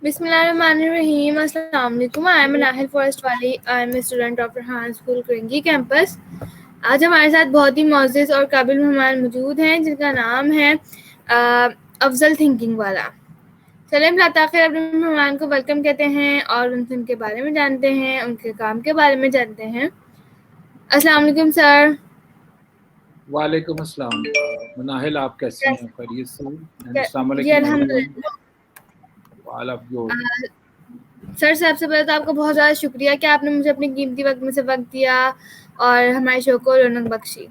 Bismillahirrahmanirrahim. Assalamu alaikum. I am Nahil Forest Wali. I am a student of Farhan School Kringi campus. आज हमारे साथ बहुत ही मोअज़्ज़िज़ और काबिल मेहमान मौजूद हैं जिनका नाम है अफजल थिंकिंग वाला। चलिए हम लाताखिर अपने मेहमान को वेलकम कहते हैं और उनसे उनके बारे में जानते हैं, उनके काम के बारे में जानते हैं। अस्सलाम वालेकुम सर। वालेकुम अस्सलाम। मनाहिल, आप कैसी हैं? खैरियत से? अस्सलाम जी वालेकुम एवरीवन। अल्हम्दुलिल्लाह। All of you. सर सबसे पहले तो आपका बहुत ज़्यादा शुक्रिया कि आपने मुझे अपने कीमती वक्त में से वक्त दिया और हमारे शो को रौनक बख्शी।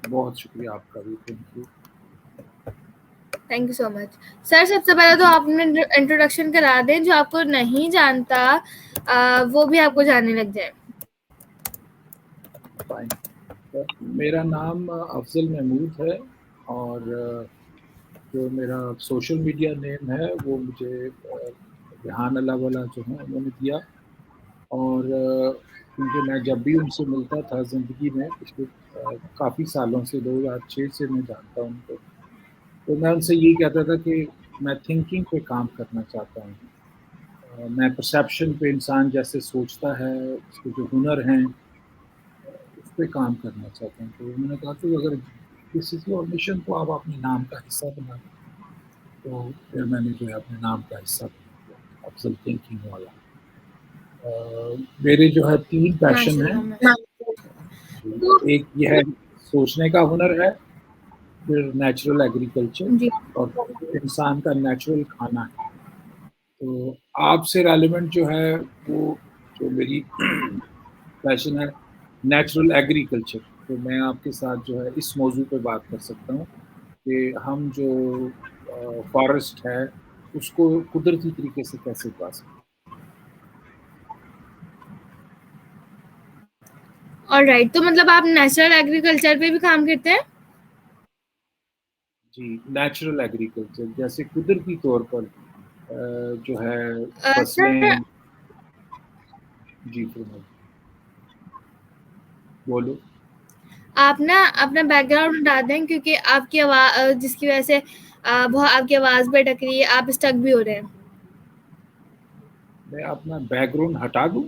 बहुत शुक्रिया आपका भी, thank you. Thank you so much. Sir सबसे पहले तो आपने इंट्रोडक्शन करा दें, जो आपको नहीं जानता वो भी आपको जानने लग जाए। फाइन। मेरा नाम अफजल महमूद है और जो मेरा सोशल मीडिया नेम है वो मुझे रिहान अल्लाह वाला जो है उन्होंने दिया। और क्योंकि मैं जब भी उनसे मिलता था ज़िंदगी में पिछले काफ़ी सालों से 2006 से मैं जानता हूँ उनको, तो मैं उनसे यही कहता था कि मैं थिंकिंग पे काम करना चाहता हूँ। मैं परसेप्शन पे, इंसान जैसे सोचता है, उसके जो हुनर हैं, उस पे काम करना चाहता हूँ। तो उन्होंने कहा कि अगर किसी की और मिशन को आप अपने नाम का हिस्सा बना दें, तो फिर मैंने जो है अपने नाम का हिस्सा बना दिया, अफजल थिंकिंग वाला। मेरे जो है 3 पैशन हैं। एक ये है सोचने का हुनर है, फिर नेचुरल एग्रीकल्चर जी और इंसान का नेचुरल खाना है। तो आपसे रेलेवेंट जो है वो जो मेरी पैशन है नेचुरल एग्रीकल्चर, तो मैं आपके साथ जो है इस मौजू पे बात कर सकता हूँ कि हम जो फॉरेस्ट है उसको कुदरती तरीके से कैसे उगा सकते हैं। ऑलराइट, तो मतलब आप नेचुरल एग्रीकल्चर पे भी काम करते हैं? जी, नेचुरल एग्रीकल्चर जैसे कुदरती तौर पर जो है सर फसलें। जी फरमाइए, बोलो। आप ना अपना बैकग्राउंड हटा दें, क्योंकि आपकी आवाज़ जिसकी वजह से बहुत आपकी आवाज़ भी अटक रही है, आप स्टक भी हो रहे हैं। मैं अपना बैकग्राउंड हटा दूं?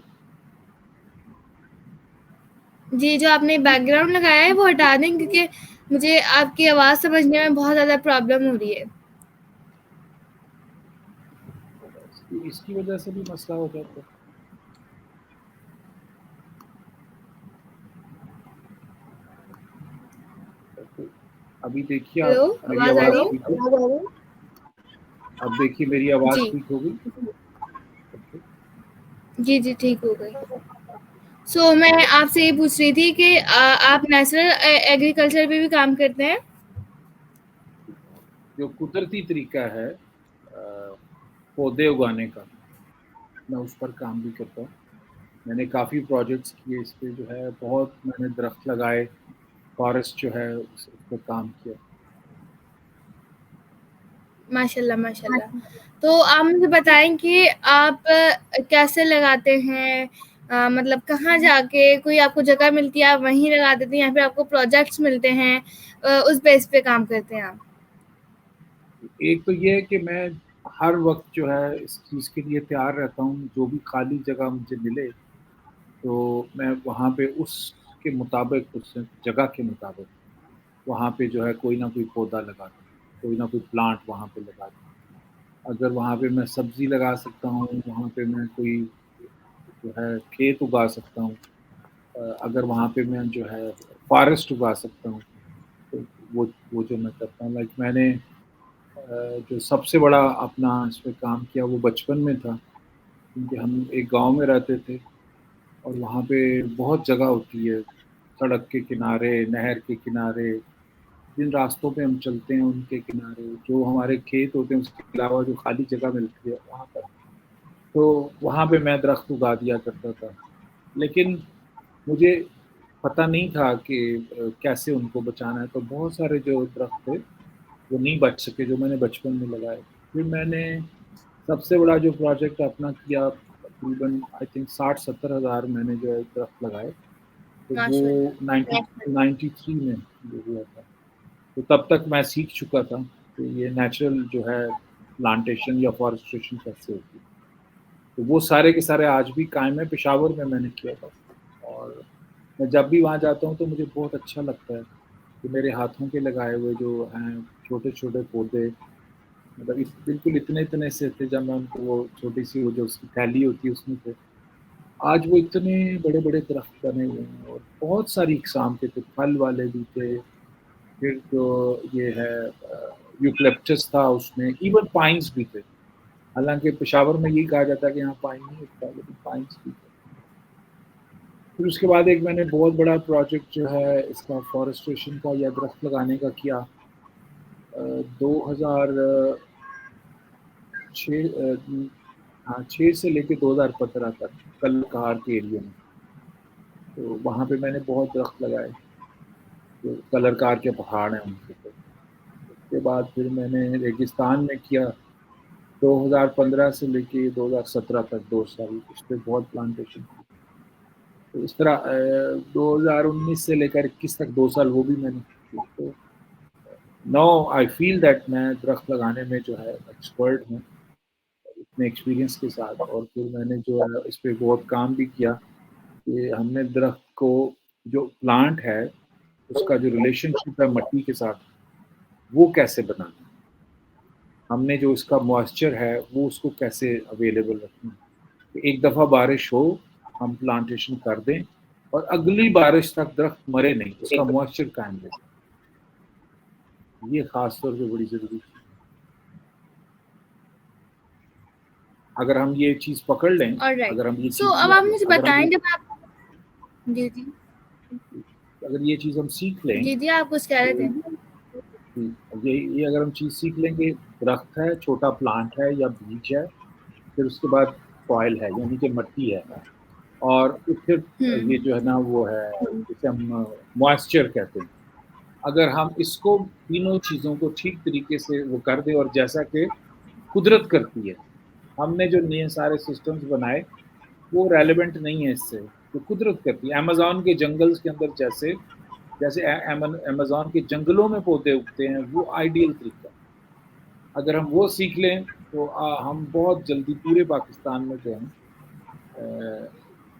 जी, जो आपने बैकग्राउंड लगाया है वो हटा दें, क्योंकि मुझे आपकी आवाज़ समझने में बहुत ज़्यादा प्रॉब्लम हो रही है। इसकी वजह से भी मसला हो जाता है। तो अभी देखिए, आप हेलो, मेरी आवाज़ आ आवाज़ रही ठीक है? है? अब देखिए मेरी आवाज़ जी ठीक हो गई। जी जी, ठीक हो गई। सो मैं आपसे ये पूछ रही थी कि आप नेचुरल एग्रीकल्चर पे भी काम करते हैं? जो कुदरती तरीका है पौधे उगाने का, मैं उस पर काम भी करता हूँ। मैंने काफ़ी प्रोजेक्ट्स किए इस पे, जो है बहुत मैंने दरख्त लगाए, फॉरेस्ट जो है उस पर काम किया। माशाल्लाह माशाल्लाह। तो आप मुझे बताएं कि आप कैसे लगाते हैं? मतलब कहाँ जाके कोई आपको जगह मिलती है, आप वहीं लगा देते हैं, या फिर आपको प्रोजेक्ट्स मिलते हैं उस बेस पे काम करते हैं आप? एक तो ये है कि मैं हर वक्त जो है इस चीज़ के लिए तैयार रहता हूँ, जो भी खाली जगह मुझे मिले तो मैं वहाँ पे उसके मुताबिक, उस जगह के मुताबिक वहाँ पे जो है कोई ना कोई पौधा लगा दूँ, कोई ना कोई प्लांट वहाँ पे लगा दूँ। अगर वहाँ पे मैं सब्ज़ी लगा सकता हूँ, वहाँ पे मैं कोई जो है खेत उगा सकता हूँ। अगर वहाँ पे मैं जो है फॉरेस्ट उगा सकता हूँ, तो वो जो मैं करता हूँ। लाइक मैंने जो सबसे बड़ा अपना इस पे काम किया वो बचपन में था, क्योंकि हम एक गाँव में रहते थे और वहाँ पे बहुत जगह होती है, सड़क के किनारे, नहर के किनारे, जिन रास्तों पे हम चलते हैं उनके किनारे, जो हमारे खेत होते हैं उसके अलावा जो खाली जगह मिलती है वहाँ पर, तो वहाँ पे मैं दरख्त उगा दिया करता था। लेकिन मुझे पता नहीं था कि कैसे उनको बचाना है, तो बहुत सारे जो दरख्त थे वो नहीं बच सके जो मैंने बचपन में लगाए। फिर मैंने सबसे बड़ा जो प्रोजेक्ट अपना किया, तकरीबन आई थिंक 60-70 हज़ार मैंने जो है दरख्त लगाए, तो वो माशाल्लाह। 93 में जो हुआ था। तो तब तक मैं सीख चुका था कि ये नेचुरल जो है प्लांटेशन या फॉरेस्टेशन कैसे होती है। तो वो सारे के सारे आज भी कायम है, पेशावर में मैंने किया था। और मैं जब भी वहाँ जाता हूँ तो मुझे बहुत अच्छा लगता है कि मेरे हाथों के लगाए हुए जो हैं छोटे-छोटे पौधे, मतलब बिल्कुल इतने-इतने से थे जब मैं उनको, वो छोटी-सी वो जो उसकी थैली होती है उसमें थे। आज वो इतने बड़े-बड़े दरख्त बने हुए हैं और बहुत सारी इकसाम के थे, फल वाले भी थे, फिर जो ये है यूकलिप्टस था उसमें, इवन पाइन्स भी थे। हालाँकि पेशावर में यही कहा जाता है कि यहाँ पाइन नहीं उगता, लेकिन पाइन्स भी थे। फिर उसके बाद एक मैंने बहुत बड़ा प्रोजेक्ट जो है इसका फॉरेस्टेशन का या दरख्त लगाने का किया 2006 हाँ, 6 से लेके 2015 तक कल-कहार के एरिया में। तो वहाँ पे मैंने बहुत दरख्त लगाए, जो कलरकार के पहाड़ हैं उनके ऊपर। उसके बाद फिर मैंने रेगिस्तान में किया 2015 से लेके 2017 तक 2 साल, उस पे बहुत प्लांटेशन की। तो इस तरह 2019 से लेकर 21 तक 2 साल वो भी मैंने की। तो नाउ आई फ़ील दैट मैं दरख्त लगाने में जो है एक्सपर्ट हूँ, इतने एक्सपीरियंस के साथ। और फिर मैंने जो है इस पे बहुत काम भी किया कि हमने दरख्त को, जो प्लांट है, उसका जो रिलेशनशिप है मिट्टी के साथ, वो कैसे बनाना है। हमने जो इसका मॉइस्चर है, वो उसको कैसे अवेलेबल रखना है। कि एक दफ़ा बारिश हो, हम प्लांटेशन कर दें और अगली बारिश तक दरख्त मरे नहीं, उसका मॉइस्चर कायम रहे। ये ख़ास तौर पे बड़ी ज़रूरी चीज़ है। अगर हम ये चीज़ पकड़ लें, ऑलराइट, अगर हम ये सो चीज़ अब आप मुझे अगर हम बताएं ये जब आप जी जी अगर ये चीज़ हम सीख लें, जी जी आप कुछ कह रहे तो थे। ये अगर हम चीज़ सीख लेंगे, दरख्त है, छोटा प्लांट है या बीज है, फिर उसके बाद सॉइल है, यानी कि मिट्टी है, और फिर ये जो है ना वो है जिसे हम मॉइस्चर कहते हैं। अगर हम इसको, तीनों चीज़ों को ठीक तरीके से वो कर दें, और जैसा कि कुदरत करती है, हमने जो नए सारे सिस्टम्स बनाए वो रेलेवेंट नहीं है इससे, जो कुदरत करती है। अमेज़न के जंगल्स के अंदर जैसे जैसे अमेज़न के जंगलों में पौधे उगते हैं, वो आइडियल तरीका है। अगर हम वो सीख लें तो हम बहुत जल्दी पूरे पाकिस्तान में जो है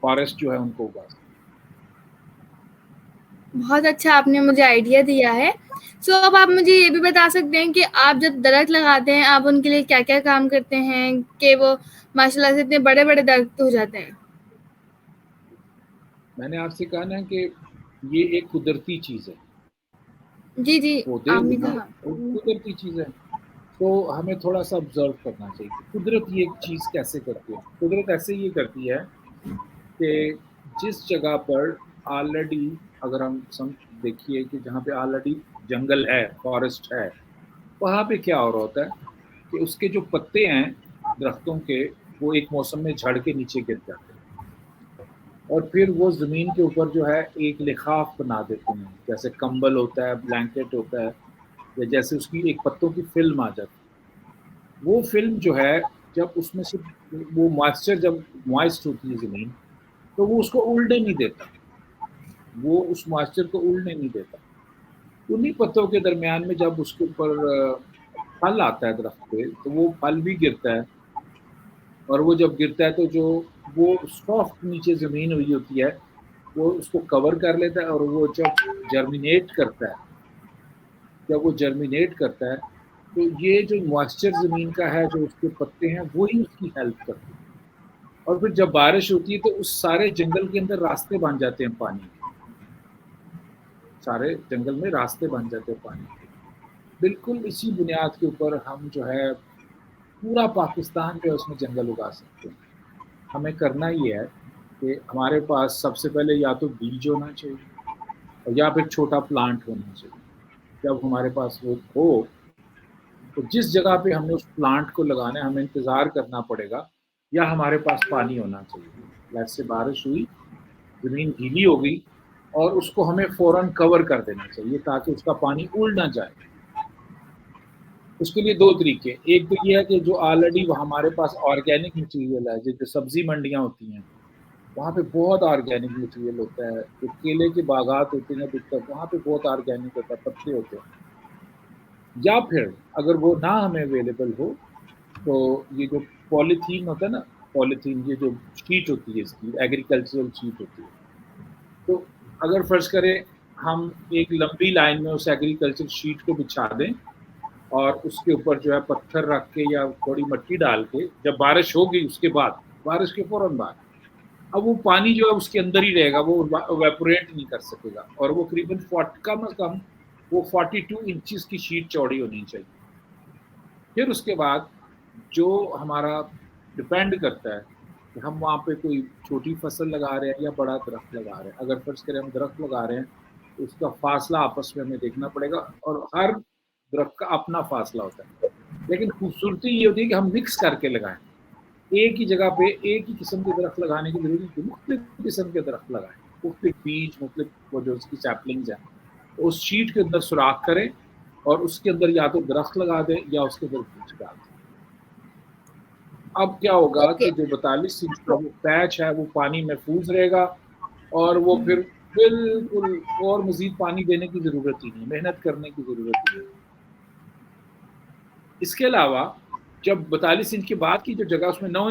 फॉरेस्ट जो है उनको उगा सकते बहुत अच्छा आपने मुझे आइडिया दिया है। सो अब आप मुझे ये भी बता सकते हैं कि आप जब दरख्त लगाते हैं, आप उनके लिए क्या-क्या काम करते हैं कि वो माशाल्लाह से इतने बड़े-बड़े दरख्त हो जाते हैं? हैं। मैंने आपसे कहा ना कि ये एक कुदरती चीज़ है, जी, जी, पौधे आपने उगना कहा। एक कुदरती चीज़ है। तो हमें थोड़ा-सा ऑब्ज़र्व करना चाहिए कि कुदरत ये चीज़ कैसे करती है। कुदरत ऐसे ये करती है कि जिस जगह पर ऑलरेडी, अगर हम सम देखिए कि जहाँ पे ऑलरेडी जंगल है, फॉरेस्ट है, वहाँ पे क्या हो रहा होता है कि उसके जो पत्ते हैं दरख्तों के, वो एक मौसम में झड़ के नीचे गिर जाते हैं, और फिर वो ज़मीन के ऊपर जो है एक लिखाफ बना देते हैं, जैसे कंबल होता है, ब्लैंकेट होता है, या जैसे उसकी एक पत्तों की फ़िल्म आ जाती है। वो फ़िल्म जो है, जब उसमें से वो मॉइस्चर, जब मॉइस्ट होती है ज़मीन, तो वो उसको उड़ने नहीं देता, वो उस मॉइस्चर को उड़ने नहीं देता। उन्हीं पत्तों के दरमियान में जब उसके ऊपर फल आता है दरख्त पे, तो वो फल भी गिरता है, और वो जब गिरता है तो जो वो सॉफ्ट नीचे ज़मीन हुई होती है, वो उसको कवर कर लेता है, और वो जब जर्मिनेट करता है, जब वो जर्मिनेट करता है, तो ये जो मॉइस्चर ज़मीन का है, जो उसके पत्ते हैं, वो ही उसकी हेल्प करते हैं। और फिर जब बारिश होती है तो उस सारे जंगल के अंदर रास्ते बन जाते हैं पानी के, सारे जंगल में रास्ते बन जाते हैं पानी के। बिल्कुल इसी बुनियाद के ऊपर हम जो है पूरा पाकिस्तान जो है उसमें जंगल उगा सकते हैं। हमें करना ये है कि हमारे पास सबसे पहले या तो बीज होना चाहिए, और या फिर छोटा प्लांट होना चाहिए। जब हमारे पास वो हो, तो जिस जगह पे हमने उस प्लांट को लगाना है, हमें इंतज़ार करना पड़ेगा, या हमारे पास पानी होना चाहिए। जैसे बारिश हुई, ज़मीन गीली हो गई, और उसको हमें फ़ौरन कवर कर देना चाहिए ताकि उसका पानी उड़ ना जाए। उसके लिए 2 तरीके, एक तो ये है कि जो ऑलरेडी वो हमारे पास ऑर्गेनिक मटीरियल है, जैसे सब्ज़ी मंडियाँ होती हैं, वहाँ पे बहुत ऑर्गेनिक मटीरियल होता है। जो केले के बागात होते हैं अधिकतर, वहाँ पे बहुत ऑर्गेनिक होता है, पत्ते होते हैं। या फिर अगर वो ना हमें अवेलेबल हो, तो ये जो पॉलीथीन होता है ना, पॉलीथीन ये जो शीट होती है इसकी एग्रीकल्चरल शीट होती है, तो अगर फ़र्ज़ करें हम एक लंबी लाइन में उस एग्रीकल्चर शीट को बिछा दें और उसके ऊपर जो है पत्थर रख के या थोड़ी मिट्टी डाल के, जब बारिश होगी उसके बाद, बारिश के फ़ौरन बाद, अब वो पानी जो है उसके अंदर ही रहेगा, वो इवेपोरेट नहीं कर सकेगा और वो करीबन 40 कम से कम वो 42 इंचेस की शीट चौड़ी होनी चाहिए। फिर उसके बाद जो हमारा डिपेंड करता है कि हम वहाँ पे कोई छोटी फसल लगा रहे हैं या बड़ा दरख्त लगा रहे हैं। अगर फ़र्ज़ करें हम दरख्त लगा रहे हैं, तो उसका फ़ासला आपस में हमें देखना पड़ेगा और हर दरख्त का अपना फ़ासला होता है। लेकिन खूबसूरती ये होती है कि हम मिक्स करके लगाएँ। एक ही जगह पे एक ही किस्म के दरख्त लगाने की ज़रूरत नहीं, मुख्तलिफ किस्म के दरख्त लगाएँ। मुख्तलिफ बीज, मुख्तलिफ वो जो उसकी सैपलिंग्स हैं, उस शीट के अंदर सुराख करें और उसके अंदर या तो दरख्त लगा दें या उसके अंदर बीज डाल दें। अब क्या होगा ओके। कि जो 42 इंच का वो पैच है वो पानी महफूज रहेगा और वो फिर बिल्कुल और मज़ीद पानी देने की ज़रूरत ही नहीं, मेहनत करने की ज़रूरत ही नहीं। इसके अलावा जब 42 इंच के बाद की जो जगह उसमें 9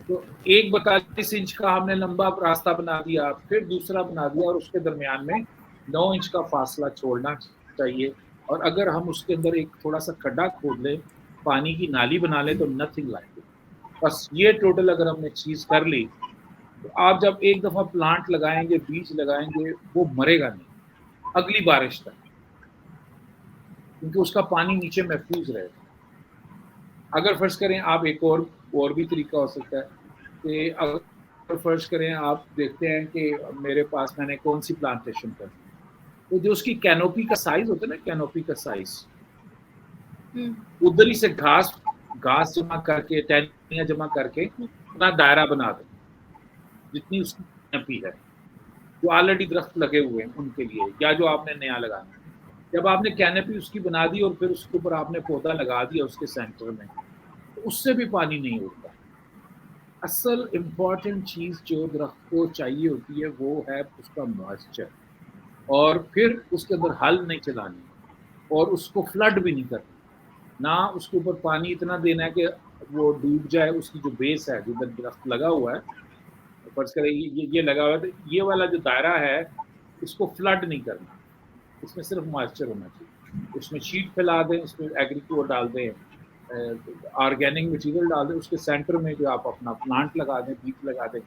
तो एक 42 इंच का हमने लंबा रास्ता बना दिया, फिर दूसरा बना दिया और उसके दरमियान में 9 इंच का फासला छोड़ना चाहिए और अगर हम उसके अंदर एक थोड़ा-सा खड्डा खोद लें, पानी की नाली बना लें तो नथिंग लाइक इट। बस ये टोटल अगर हमने चीज़ कर ली, तो आप जब एक दफ़ा प्लांट लगाएँगे, बीज लगाएँगे, वो मरेगा नहीं, अगली बारिश तक, क्योंकि उसका पानी नीचे महफूज़ रहेगा। अगर फ़र्ज़ करें आप एक और भी तरीका हो सकता है कि अगर फ़र्ज़ करें आप देखते हैं कि मेरे पास मैंने कौन-सी प्लांटेशन कर दी, तो जो उसकी कैनोपी का साइज़ होता है ना, कैनोपी का साइज़, उधर ही से घास घास जमा करके, टहनियाँ जमा करके अपना दायरा बना दें, जितनी उसकी कैनोपी है, जो ऑलरेडी दरख्त लगे हुए हैं उनके लिए या जो आपने नया लगाना है। जब आपने कैनोपी उसकी बना दी और फिर उसके ऊपर आपने पौधा लगा दिया उसके सेंटर में, तो उससे भी पानी नहीं उड़ता। असल इम्पॉर्टेंट चीज़ जो दरख्त को चाहिए होती है वो है उसका मॉइस्चर और फिर उसके अंदर हल नहीं चलानी और उसको फ्लड भी नहीं करना। ना उसके ऊपर पानी इतना देना है कि वो डूब जाए, उसकी जो बेस है जिधर दरख्त लगा हुआ है, फ़र्ज़ करें ये लगा हुआ है तो ये वाला जो दायरा है इसको फ्लड नहीं करना, इसमें सिर्फ मॉइस्चर होना चाहिए। उसमें शीट फैला दें, उसमें एग्रीकोर डाल दें, ऑर्गेनिक मटीरियल डाल दें, उसके सेंटर में जो आप अपना प्लांट लगा दें, बीज लगा दें,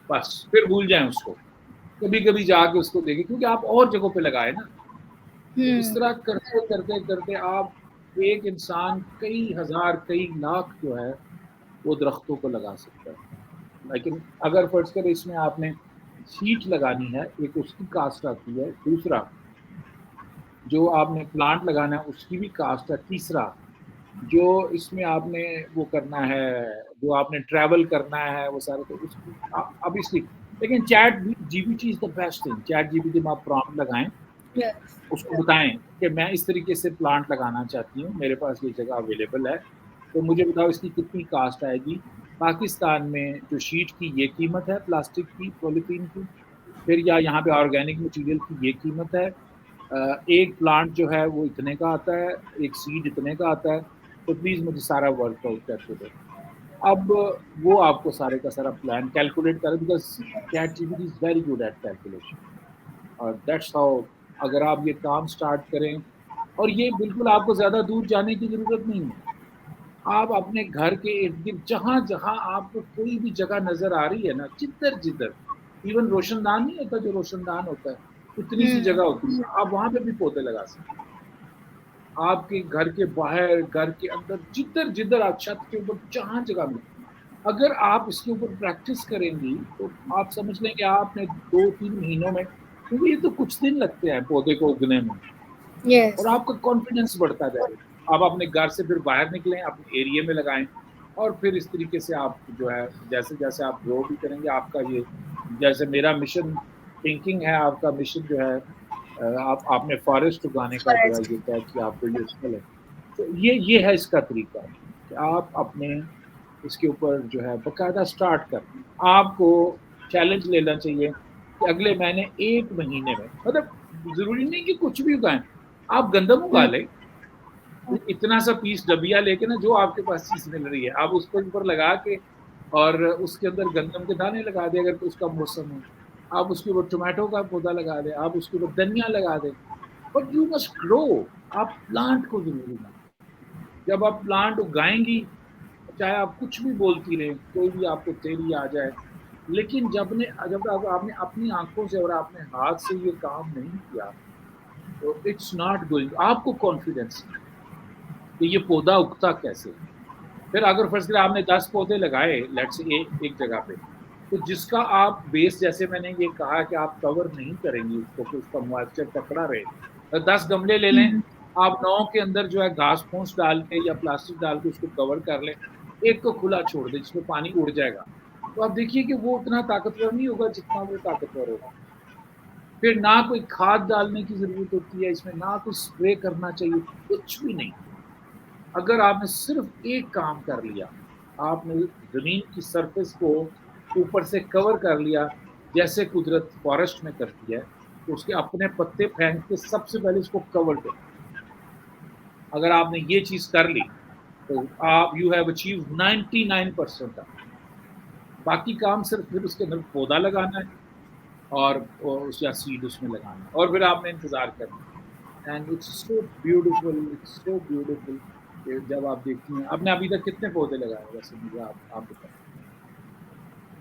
बस फिर भूल जाएँ उसको। कभी-कभी जाके उसको देखें क्योंकि आप और जगहों पे लगाए ना, तो इस तरह करते-करते आप एक इंसान कई हज़ार, कई लाख जो है वो दरख्तों को लगा सकता है। लेकिन अगर फ़र्ज़ करें इसमें आपने शीट लगानी है, एक उसकी कास्ट आती है, दूसरा जो आपने प्लांट लगाना है उसकी भी कास्ट है, तीसरा जो इसमें आपने वो करना है, जो आपने ट्रैवल करना है वो सारा तो उसकी ऑब्वियसली लेकिन chat GPT is the best thing. Chat GPT में आप प्रॉम्प्ट लगाएँ, यस। उसको बताएँ कि मैं इस तरीके से प्लांट लगाना चाहती हूँ, मेरे पास ये जगह अवेलेबल है, तो मुझे बताओ इसकी कितनी कास्ट आएगी। पाकिस्तान में जो शीट की ये कीमत है प्लास्टिक की, पॉलीथीन की, फिर या यहाँ पे ऑर्गेनिक मटीरियल की ये कीमत है। एक प्लांट जो है वो इतने का आता है, एक सीड इतने का आता है, तो प्लीज़ मुझे सारा वर्कआउट करके दो। अब वो आपको सारे का सारा प्लान कैलकुलेट करे because chat GPT is very good at calculation और दैट्स हाउ अगर आप ये काम स्टार्ट करें और ये बिल्कुल आपको ज़्यादा दूर जाने की ज़रूरत नहीं है। आप अपने घर के इर्द-गिर्द जहाँ-जहाँ आपको कोई भी जगह नज़र आ रही है ना, जिधर-जिधर इवन रोशनदान नहीं होता जो रोशनदान होता है, इतनी सी जगह होती है, आप वहाँ पे भी पौधे लगा सकते हैं। आपके घर के बाहर, घर के अंदर, जिधर-जिधर आप छत के ऊपर जहाँ जगह मिले, अगर आप इसके ऊपर प्रैक्टिस करेंगी, तो आप समझ लें कि आपने 2-3 महीनों में क्योंकि ये तो कुछ दिन लगते हैं पौधे को उगने में और यस। आपका कॉन्फिडेंस बढ़ता जाएगा। आप अपने घर से फिर बाहर निकलें, अपने एरिया में लगाएँ और फिर इस तरीके से आप जो है जैसे-जैसे आप ग्रो भी करेंगे, आपका ये जैसे मेरा मिशन थिंकिंग है, आपका मिशन जो है आप आपने फॉरेस्ट उगाने का जो है फॉरेस्ट। ये तय किया, आपको ये स्थल है। तो ये है इसका तरीका कि आप अपने इसके ऊपर जो है बाकायदा स्टार्ट करें। आपको चैलेंज लेना चाहिए कि कि अगले महीने 1 महीने में, मतलब ज़रूरी नहीं कि कुछ भी उगाएँ, आप गंदम उगा लें, इतना सा पीस डबिया लेके ना, जो आपके पास चीज़ मिल रही है, आप उसके ऊपर लगा के और उसके अंदर गंदम के दाने लगा दें अगर उसका मौसम है। आप उसके ऊपर टोमेटो का पौधा लगा दें, आप उसके ऊपर धनिया लगा दें, बट यू मस्ट ग्रो, आप प्लांट को ज़रूर उगाएँ। जब आप प्लांट उगाएँगी, चाहे आप कुछ भी बोलती रहें, कोई भी आपको थियरी आ जाए, लेकिन जब आपने अपनी आँखों से और अपने हाथ से ये काम नहीं किया, तो इट्स नॉट गोइंग, आपको कॉन्फिडेंस नहीं है कि ये पौधा उगता कैसे है। फिर अगर फर्ज़ करें आपने 10 पौधे लगाए लेट्स से एक जगह पे, तो जिसका आप बेस, जैसे मैंने ये कहा कि आप कवर नहीं करेंगी उसको कि उसका मॉइस्चर पकड़ा रहे। 10 गमले ले लें, हम्म, आप 9 के अंदर जो है घास-फूस डाल के या प्लास्टिक डाल के उसको कवर कर लें, एक को खुला छोड़ दें जिसमें पानी उड़ जाएगा। तो आप देखिए कि वो उतना ताकतवर नहीं होगा जितना वो ताकतवर होगा। फिर ना कोई खाद डालने की ज़रूरत होती है इसमें, ना कोई स्प्रे करना चाहिए, कुछ भी नहीं। अगर आपने सिर्फ एक काम कर लिया, आपने ज़मीन की सरफेस को ऊपर से कवर कर लिया, जैसे कुदरत फ़ॉरेस्ट में करती है, तो उसके अपने पत्ते फेंक के सबसे पहले उसको कवर करो। अगर आपने ये चीज़ कर ली, तो आप यू हैव अचीव्ड 99% बाकी काम सिर्फ फिर उसके अंदर पौधा लगाना है और उस या सीड उसमें लगाना है और फिर आपने इंतज़ार करना है। एंड इट्स सो ब्यूटीफुल कि जब आप देखती हैं। आपने अभी तक कितने पौधे लगाए हैं वैसे, मुझे आप बताएँ?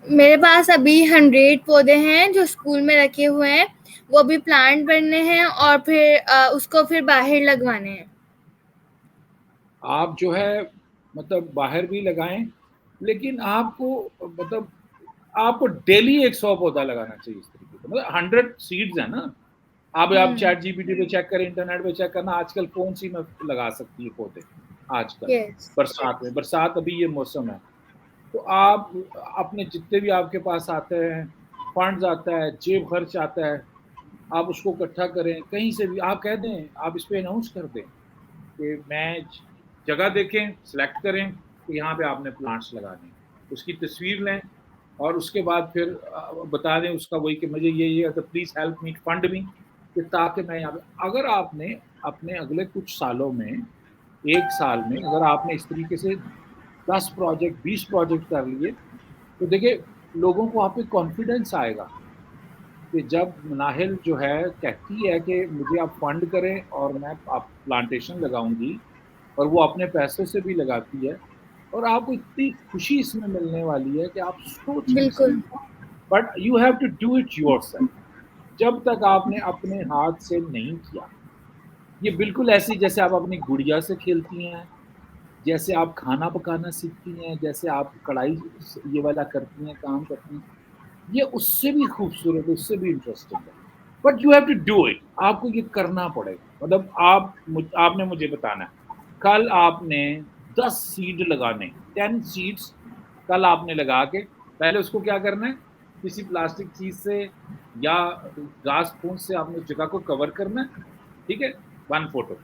मेरे पास अभी 100 पौधे हैं जो स्कूल में रखे हुए हैं। वो अभी प्लांट करने हैं और फिर उसको फिर बाहर लगवाने हैं। आप जो है मतलब बाहर भी लगाएँ, लेकिन आपको मतलब आपको डेली 100 पौधा लगाना चाहिए इस तरीके से। मतलब 100 सीड्स हैं ना, आप हम्म। चैट जीपीटी पे चेक करें, इंटरनेट पे चेक करना आजकल कौन-सी में लगा सकती है पौधे, आजकल, यस। बरसात में। बरसात अभी ये मौसम है। तो आप अपने जितने भी आपके पास आते हैं, फंड्स आता है, जेब खर्च आता है, आप उसको इकट्ठा करें, कहीं से भी आप कह दें, आप इस पे अनाउंस कर दें कि मैं जगह देखें, सेलेक्ट करें कि यहाँ पे आपने प्लांट्स लगाने हैं। उसकी तस्वीर लें और उसके बाद फिर बता दें उसका वही कि मुझे ये तो प्लीज़ हेल्प मी फंड मी, कि ताकि मैं यहाँ पे, अगर आपने अपने अगले कुछ सालों में, 1 साल में अगर आपने इस तरीके से 10 प्रोजेक्ट, 20 प्रोजेक्ट कर लिए, तो देखिए लोगों को आप पे कॉन्फिडेंस आएगा कि जब नाहिल जो है कहती है कि मुझे आप फंड करें और मैं आप प्लांटेशन लगाऊँगी और वो अपने पैसे से भी लगाती है और आपको इतनी खुशी इसमें मिलने वाली है कि आप सोच नहीं बिल्कुल। सकते। But you have to do it yourself. जब तक आपने अपने हाथ से नहीं किया, ये बिल्कुल ऐसे जैसे आप अपनी गुड़िया से खेलती हैं, जैसे आप खाना पकाना सीखती हैं, जैसे आप कढ़ाई ये वाला करती हैं, काम करती हैं, ये उससे भी खूबसूरत, उससे भी इंटरेस्टिंग है। But you have to do it, आपको ये करना पड़ेगा। मतलब आपने मुझे बताना है, कल आपने 10 सीड लगाने, 10 सीड्स कल आपने लगा के, पहले उसको क्या करना है, किसी प्लास्टिक चीज़ से या घास-फूस से आपने उस जगह को कवर करना है, ठीक है? 1 फोटो,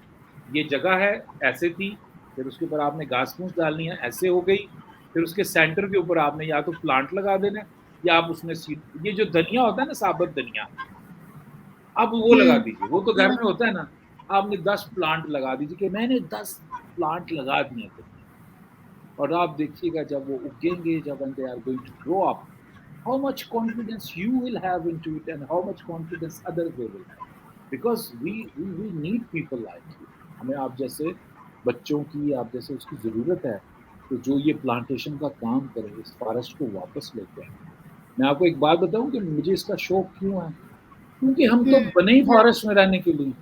ये जगह है, ऐसे थी, फिर उसके ऊपर आपने घास-फूस डालनी है, ऐसे हो गई, फिर उसके सेंटर के ऊपर आपने या तो प्लांट लगा देना है या आप उसमें सीड, ये जो धनिया होता है ना, साबुत धनिया, आप वो लगा हम्म। दीजिए, वो तो घर में होता है ना, आपने 10 प्लांट लगा दीजिए कि मैंने 10 प्लांट लगा दिए धनिया, और आप देखिएगा जब वो उगेंगे, जब they are going to grow up, how much confidence you will have into it and how much confidence others they will have, because we need people like you। हमें आप जैसे बच्चों की, आप जैसे उसकी ज़रूरत है, तो जो ये प्लांटेशन का काम करे, इस फॉरेस्ट को वापस लेके आए। मैं आपको एक बात बताऊँ कि मुझे इसका शौक क्यों है? क्योंकि हम तो हम्म। बने ही फॉरेस्ट में रहने के लिए।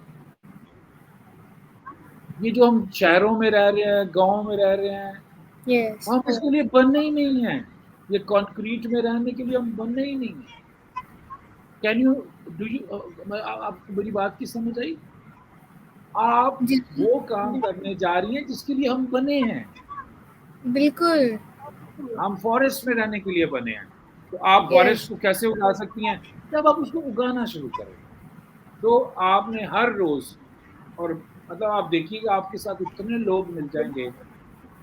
ये जो हम शहरों में रह रहे हैं, गाँव में रह रहे हैं, यस। हम इसके लिए बने ही नहीं हैं। ये कंक्रीट में रहने के लिए हम बने ही नहीं हैं। कैन यू डू यू आपको मेरी बात की समझ आई? आप जी। वो काम करने जा रही हैं जिसके लिए हम बने हैं। बिल्कुल। हम फॉरेस्ट में रहने के लिए बने हैं। तो आप यस। फॉरेस्ट को कैसे उगा सकती हैं? जब आप उसको उगाना शुरू करें। तो आपने हर रोज़, और मतलब आप देखिएगा आपके साथ इतने लोग मिल जाएँगे,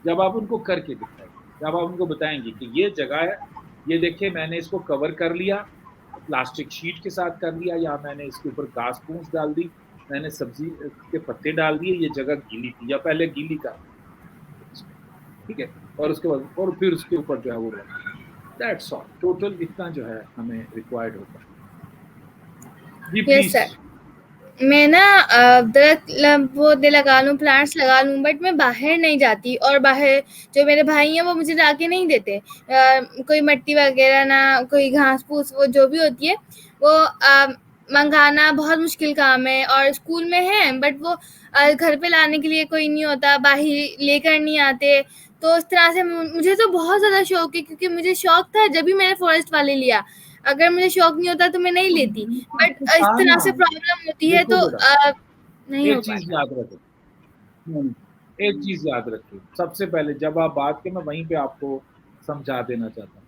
जब आप उनको करके दिखाएँगे। जब आप उनको बताएँगे कि ये जगह है, ये देखिए मैंने इसको कवर कर लिया, प्लास्टिक शीट के साथ कर लिया, या मैंने इसके ऊपर घास फूस डाल दी, मैंने सब्जी के पत्ते डाल दिए, ये जगह गीली थी, या पहले गीली कर, ठीक है, और उसके बाद और फिर उसके ऊपर जो है वो दैट्स ऑल। टोटल इतना जो है हमें रिक्वायर्ड होता है। जी यस प्लीज। सर। मैं ना पौधे लगा लूँ, प्लांट्स लगा लूँ, बट मैं बाहर नहीं जाती, और बाहर जो मेरे भाई हैं वो मुझे लाके नहीं देते। कोई मिट्टी वगैरह ना, कोई घास फूस वो जो भी होती है वो मंगाना बहुत मुश्किल काम है, और स्कूल में है बट वो घर पे लाने के लिए कोई नहीं होता, बाहर लेकर नहीं आते। तो इस तरह से मुझे तो बहुत ज़्यादा शौक है, क्योंकि मुझे शौक था जब भी मैंने फॉरेस्ट वाले लिया। अगर मुझे शौक नहीं होता तो मैं नहीं तो लेती, मैंने तो बट आपको इस कहा तरह ना, से प्रॉब्लम होती है देखो तो बेटा, नहीं हो एक चीज पाता। याद रखो, एक चीज याद रखिए, सबसे पहले जब आप बात करें, मैं वहीं पे आपको समझा देना चाहता हूँ,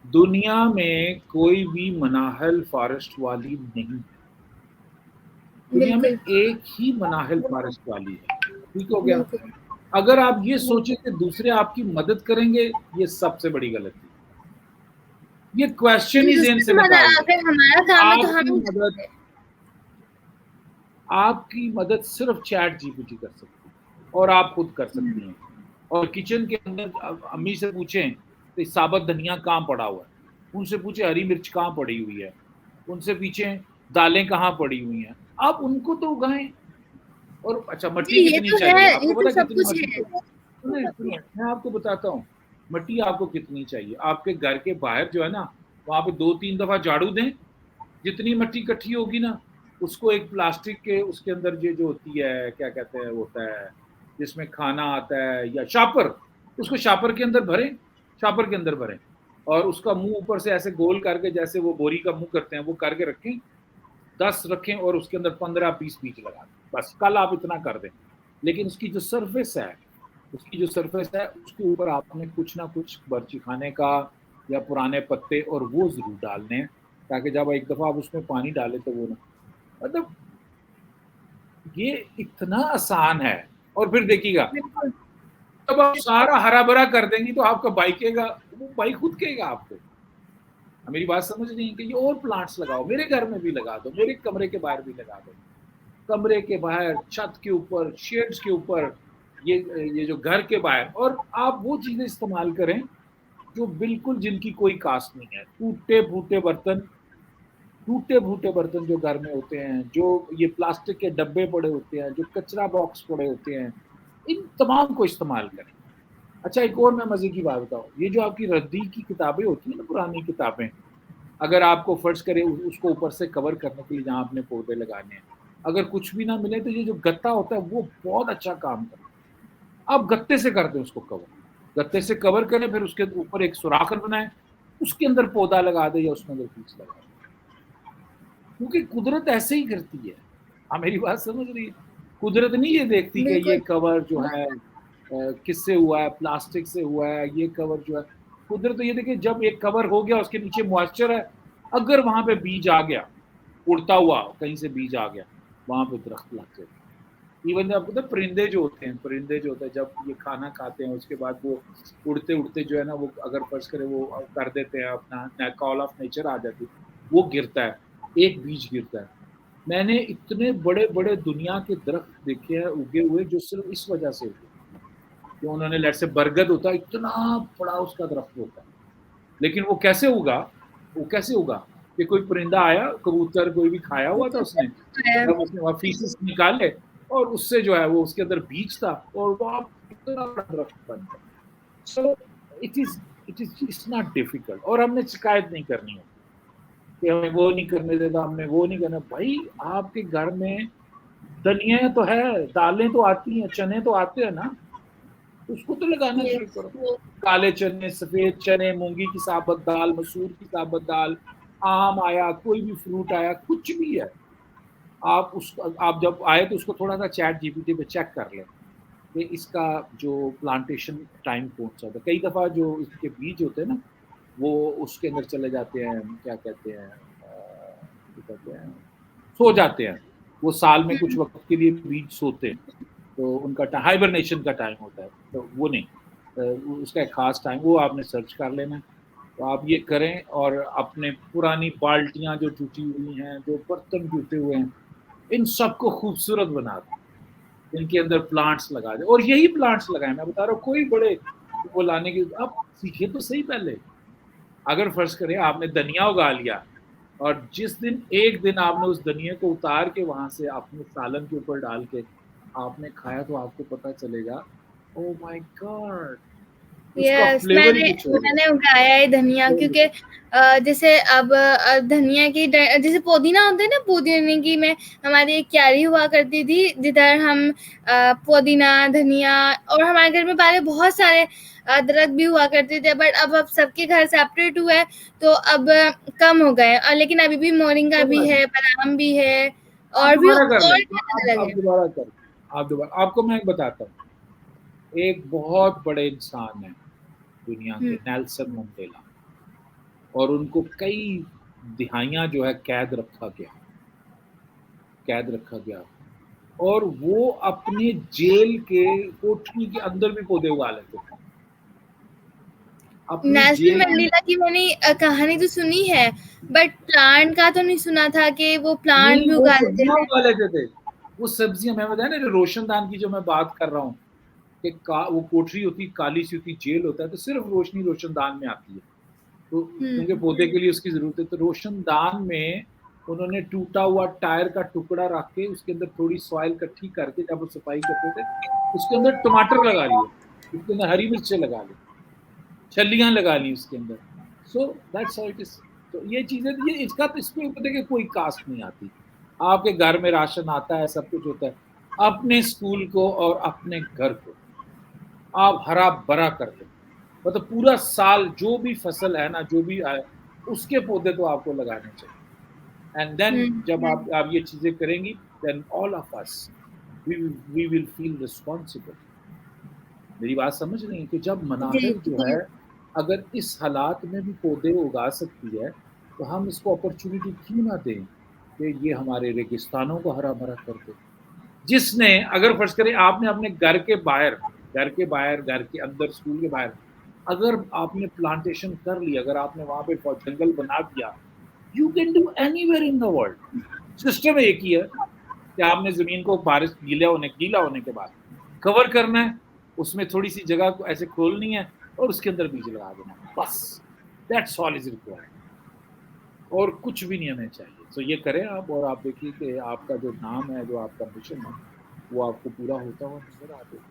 दुनिया में कोई भी मनाहल फॉरेस्ट वाली नहीं है। दुनिया में बिल्कुल, एक ही मनाहल फॉरेस्ट वाली है, ठीक हो गया। बिल्कुल। अगर आप ये सोचे कि दूसरे आपकी मदद करेंगे, ये सबसे बड़ी गलती है। ये क्वेश्चन ही जेन दूसरे से की मदद निकाल दो। अगर हमारा काम है तो हम आपकी ही मदद, करते हैं। आपकी मदद सिर्फ चैट जीपीटी कर सकती है, और आप खुद कर सकती हैं। और किचन के अंदर अम्मी से पूछें तो साबुत धनिया कहाँ पड़ा हुआ है, उनसे पूछे हरी मिर्च कहाँ पड़ी हुई है, उनसे पूछे दालें कहाँ पड़ी हुई हैं, आप उनको तो उगाएं। और अच्छा, जी, मट्टी ये कितनी तो है, चाहिए आपको ये तो पता, सब कितनी कुछ मट्टी है। चाहिए? सुनिए सुनिए, मैं आपको बताता हूँ मट्टी आपको कितनी चाहिए। आपके घर के बाहर जो है ना, वहां पे 2-3 दफा झाड़ू दें, जितनी मट्टी इकट्ठी होगी ना, उसको एक प्लास्टिक के उसके अंदर ये जो होती है, क्या कहते हैं, होता है जिसमें खाना आता है, या शापर, उसको शापर के अंदर भरें, शापर के अंदर भरें, और उसका मुंह ऊपर से ऐसे गोल करके, जैसे वो बोरी का मुंह करते हैं, वो करके रखें, 10 रखें, और उसके अंदर 15-20 बीज लगा दें। बस कल आप इतना कर दें। लेकिन उसकी जो सरफेस है, उसकी जो सरफेस है, उसके ऊपर आपने कुछ ना कुछ बर्ची खाने का या पुराने पत्ते और वो जरूर डालने हैं, ताकि जब एक दफा आप उसमें पानी डालें तो वो ना, मतलब ये इतना आसान है। और फिर देखिएगा, बिल्कुल, जब आप सारा हरा भरा कर देंगी तो आपका भाई कहेगा, वो भाई खुद कहेगा आपको। मेरी बात समझ नहीं है कि ये और प्लांट्स लगाओ, मेरे घर में भी लगा दो, मेरे कमरे के बाहर भी लगा दो, कमरे के बाहर, छत के ऊपर, शेड्स के ऊपर, ये जो घर के बाहर। और आप वो चीजें इस्तेमाल करें जो बिल्कुल, जिनकी कोई कास्ट नहीं है। टूटे फूटे बर्तन, टूटे फूटे बर्तन जो घर में होते हैं, जो ये प्लास्टिक के डब्बे पड़े होते हैं, जो कचरा बॉक्स पड़े होते हैं, इन तमाम को इस्तेमाल करें। अच्छा, एक और मैं मजे की बात बताऊं, ये जो आपकी रद्दी की किताबें होती हैं ना, पुरानी किताबें, अगर आपको फर्ज करे उसको ऊपर से कवर करने के लिए, जहां आपने पौधे लगाने हैं, अगर कुछ भी ना मिले तो ये जो गत्ता होता है वो बहुत अच्छा काम करता है। आप गत्ते से कर दें उसको कवर, गत्ते से कवर करें, फिर उसके ऊपर एक सुराखन बनाए, उसके अंदर पौधा लगा दे या उसके अंदर बीज लगा दे, क्योंकि कुदरत ऐसे ही करती है। आप मेरी बात समझ रही है? कुदरत नहीं ये देखती कि ये बिल्कुल। कवर जो है किससे हुआ है, प्लास्टिक से हुआ है, ये कवर जो है। कुदरत तो ये देखिए, जब एक कवर हो गया, उसके नीचे मॉइस्चर है, अगर वहां पे बीज आ गया, उड़ता हुआ कहीं से बीज आ गया, वहां पे दरख्त लग जाए। इवन आपको पता है, परिंदे जो होते हैं, परिंदे जो होते हैं, जब ये खाना खाते हैं उसके बाद वो उड़ते उड़ते जो है ना, वो अगर फर्ज करे वो कर देते हैं, अपना कॉल ऑफ नेचर आ जाती है, वो गिरता है, एक बीज गिरता है। मैंने इतने बड़े बड़े दुनिया के दरख्त देखे हैं उगे हुए, जो सिर्फ इस वजह से उगे, कि उन्होंने, लेट से बरगद होता है, इतना बड़ा उसका दरख्त होता है, लेकिन वो कैसे उगा, वो कैसे उगा कि कोई परिंदा आया, कबूतर कोई भी खाया हुआ था उसने, जब उसने वहां फीसिस निकाले, और उससे जो है वो उसके अंदर बीज था, और वो इतना बड़ा दरख्त बन गया। सो इट्स नॉट डिफिकल्ट, और हमने शिकायत नहीं करनी होती कि हमें वो नहीं करने देता, हमने वो नहीं करना। भाई, आपके घर में दलियां तो है, दालें तो आती हैं, चने तो आते हैं ना, उसको तो लगाना शुरू यस, करो। काले चने, सफेद चने, मूंगी की साबुत दाल, मसूर की साबुत दाल, आम आया, कोई भी फ्रूट आया, कुछ भी है, आप जब आए तो उसको थोड़ा सा चैट जीपीटी पे चेक कर लें कि इसका जो प्लांटेशन टाइम कौन सा होता है। कई दफा जो इसके बीज होते हैं ना, वो उसके अंदर चले जाते हैं, क्या कहते हैं, सो जाते हैं। वो साल में कुछ वक्त के लिए बीज सोते हैं, तो उनका हाइबरनेशन का टाइम होता है, तो वो नहीं, उसका एक खास टाइम, वो आपने सर्च कर लेना। तो आप ये करें, और अपने पुरानी बाल्टियां जो टूटी हुई हैं, जो बर्तन टूटे हुए हैं, इन सबको खूबसूरत बना दें, इनके अंदर प्लांट्स लगा दें, और यही प्लांट्स लगाएं। मैं बता रहा हूँ, कोई बड़े वो लाने की, आप सीखिए तो सही पहले। अगर फर्ज करें आपने धनिया उगा लिया, और जिस दिन एक दिन आपने उस धनिया को उतार के वहां से अपने सालन के ऊपर डाल के आपने खाया, तो आपको पता चलेगा, ओ माय गॉड, उसका यस, फ्लेवर ही मैंने कुछ और है। मैंने उगाया है धनिया, क्योंकि जैसे अब धनिया की जैसे पुदीना होता है ना, पुदीने की मैं हमारी एक क्यारी हुआ करती थी जिधर हम पुदीना, धनिया, और हमारे घर में पहले बहुत सारे अदरक भी हुआ करते थे, बट अब सबके घर सेपरेट हुआ है तो अब कम हो गए, लेकिन अभी भी मोरिंगा कोई भी बात नहीं, है, बादाम भी है, आप और भी दोबारा कर और लें, भी अलग आप अलग है। दोबारा कर, आप दोबारा, आपको मैं एक बताता हूँ। एक बहुत बड़े इंसान है दुनिया के, हुँ, नेल्सन मंडेला, और उनको कई दिहाइयां जो है कैद रखा गया, और वो अपने जेल के कोठरी के अंदर भी पौधे उगा लेते थे, अपनी नेल्सन जेल की। मंडेला की मैंने कहानी तो सुनी है, बट प्लांट का तो नहीं सुना था कि वो प्लांट नहीं, भी वो उगा लेते सब्जियां थे। उगा लेते थे। वो सब्जियां, मैं बताया ना, जो रोशनदान की जो मैं बात कर रहा हूँ, कि वो कोठरी होती, काली सी होती, जेल होता है, तो सिर्फ रोशनी रोशनदान में आती है, तो हुँ, क्योंकि पौधे के लिए उसकी जरूरत है, तो रोशनदान में उन्होंने टूटा हुआ टायर का टुकड़ा रख के उसके अंदर थोड़ी सॉइल इकट्ठी करके, जब वो सफाई करते थे, उसके अंदर टमाटर लगा लिए, उसके अंदर हरी मिर्चें लगा ली, छलियां लगा ली उसके अंदर। So that's how it is. तो ये चीजें, ये इसका तो इसमें देखिए कोई कास्ट नहीं आती। आपके घर में राशन आता है, सब कुछ होता है, अपने स्कूल को और अपने घर को आप हरा भरा कर दो, मतलब पूरा साल जो भी फसल है ना, जो भी आए, उसके पौधे तो आपको लगाने चाहिए। एंड देन हुँ, जब आप ये चीजें करेंगी, then all of us we will feel responsible. मेरी बात समझ रही हैं कि जब जी, मनाहिर जो जी, है, अगर इस हालात में भी पौधे उगा सकती है, तो हम इसको अपॉर्चुनिटी क्यों ना दें कि ये हमारे रेगिस्तानों को हरा भरा कर दे। जिसने, अगर फर्ज करें आपने अपने घर के अंदर, स्कूल के बाहर, अगर आपने प्लांटेशन कर लिया, अगर आपने वहां पे जंगल बना दिया, you can do anywhere in the world. System एक ही है कि आपने जमीन को बारिश गीला होने के बाद कवर करना है, उसमें थोड़ी सी जगह को ऐसे खोलनी है, और उसके अंदर बीज लगा देना है, बस। दैट्स ऑल इज रिक्वायर्ड, और कुछ भी नहीं हमें चाहिए। तो ये करें आप, और आप देखिए कि आपका जो नाम है, जो आपका मिशन है, वो आपको पूरा होता हुआ नजर आ देगा।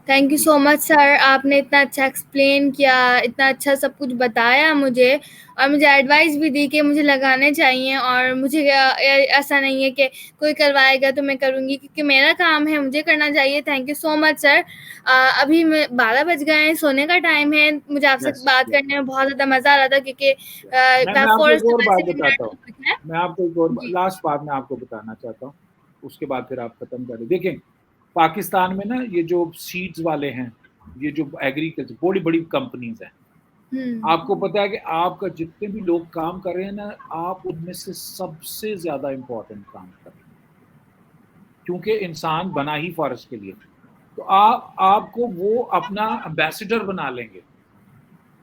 Thank you ji. So much sir, आपने इतना अच्छा एक्सप्लेन किया, इतना अच्छा सब कुछ बताया मुझे, और मुझे एडवाइस भी दी कि मुझे लगाने चाहिए, और मुझे ऐसा नहीं है कि कोई करवाएगा तो मैं करूँगी, क्योंकि मेरा काम है, मुझे करना चाहिए। Thank you so much sir. अभी मैं 12 बज गए हैं, सोने का टाइम है, मुझे आपसे यस, बात यस, करने में बहुत ज़्यादा मज़ा आ रहा था, क्योंकि यस। मैं आपको एक फॉरेस्ट तो और बात वैसे भी मेरा बताता हूँ। टॉपिक है। मैं आपको एक और जी। लास्ट बात मैं आपको बताना चाहता हूँ, उसके बाद फिर आप खत्म करें। देखें, पाकिस्तान में ना, ये जो सीड्स वाले हैं, ये जो एग्रीकल्चर बड़ी बड़ी कंपनीज हैं, हुँ, आपको पता है कि आपका जितने भी लोग काम कर रहे हैं ना, आप उनमें से सबसे ज्यादा इंपॉर्टेंट काम कर रहे हैं, क्योंकि इंसान बना ही फॉरेस्ट के लिए। तो आप आपको वो अपना एम्बेसडर बना लेंगे,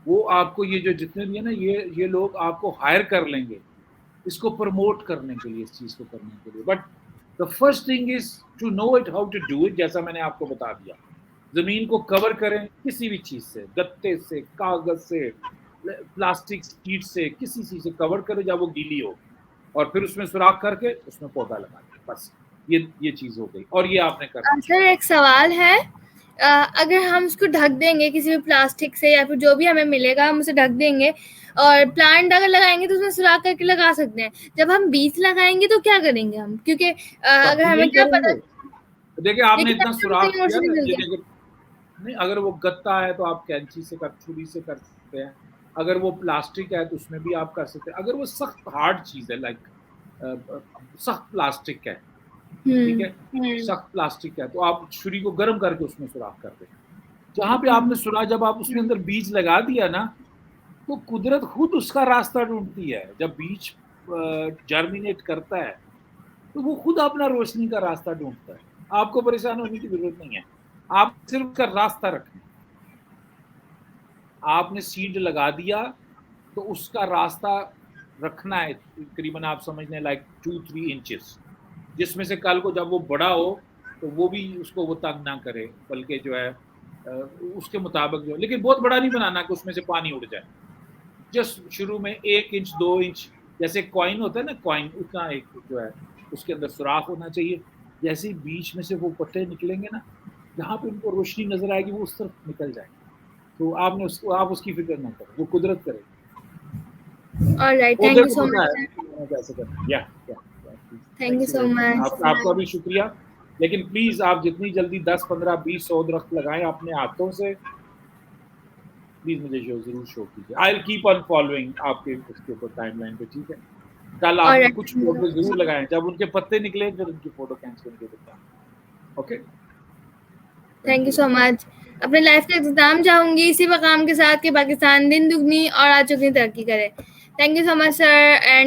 वो आपको ये जो जितने भी है ना, ये लोग आपको हायर कर लेंगे इसको प्रमोट करने के लिए, इस चीज को करने के लिए। But the first thing is to know it, how to do it, जैसा मैंने आपको बता दिया। जमीन को कवर करें किसी भी चीज से, गत्ते से, कागज से, प्लास्टिक शीट से, किसी चीज से कवर करें जब वो गीली हो, और फिर उसमें सुराख करके उसमें पौधा लगा दें, बस। ये चीज हो गई, और ये आपने करना सर शुरू एक सवाल है, अगर हम उसको ढक देंगे किसी भी प्लास्टिक से या फिर जो भी हमें मिलेगा हम उसे ढक देंगे, और प्लांट अगर लगाएंगे तो उसमें सुराख करके लगा सकते हैं, जब हम बीज लगाएंगे तो क्या करेंगे हम, क्योंकि तब अगर भी हमें यही क्या पता, करेंगे। देखिए, आपने लेकिन इतना तब भी सुराख कहीं और किया से ना, निकल ये गया। देखिए, नहीं, अगर वो गत्ता है तो आप कैंची से कर, छुरी से कर सकते हैं। अगर वो प्लास्टिक है तो उसमें भी आप कर सकते हैं। अगर वो सख्त हार्ड चीज है, लाइक सख्त प्लास्टिक है, ठीक है, सख्त प्लास्टिक है, तो आप छुरी को गर्म करके उसमें सुराख कर दें। जहां पे आपने सुराख, जब आप उसके अंदर बीज लगा दिया ना, तो कुदरत खुद उसका रास्ता ढूंढती है। जब बीज जर्मिनेट करता है, तो वो खुद अपना रोशनी का रास्ता ढूंढता है। आपको परेशान होने की जरूरत नहीं है, आप सिर्फ उसका रास्ता रखें। आपने सीड लगा दिया तो उसका रास्ता रखना है करीबन आप समझ लें लाइक 2-3 इंचेस, जिसमें से कल को जब वो बड़ा हो तो वो भी उसको वो तंग ना करे, बल्कि जो है उसके मुताबिक जो, लेकिन बहुत बड़ा नहीं बनाना कि उसमें से पानी उड़ जाए। जस्ट शुरू में 1 इंच 2 इंच, जैसे कॉइन होता है ना कॉइन, उतना एक जो है उसके अंदर सुराख होना चाहिए। जैसे ही बीच में से वो पत्ते निकलेंगे ना, जहाँ पे उनको रोशनी नजर आएगी वो उस तरफ निकल जाएंगे। तो आपने उसको, आप उसकी फिक्र ना करें, वो कुदरत करेगी। ऑलराइट, वो थैंक यू देखो सो पता है मच। कैसे करना है। या thank you thanks you so very much. Much. आपका भी शुक्रिया। लेकिन प्लीज आप जितनी जल्दी 10 15 20 100 दरख्त लगाएं अपने हाथों से, प्लीज मुझे जरूर शो कीजिए। I will keep on following आपके उसके ऊपर टाइमलाइन पे, ठीक है। कल आपने कुछ पौधे जरूर ऑलराइट, लगाए, जब उनके पत्ते निकले फिर उनकी फोटो खींच के मुझे बताना। Okay, thank thank you you. So much. अपने लाइफ का इख्तिताम चाहूंगी इसी मकाम के साथ कि पाकिस्तान दिन दुगनी और आज चुगनी तरक्की करे। Thank you so much sir.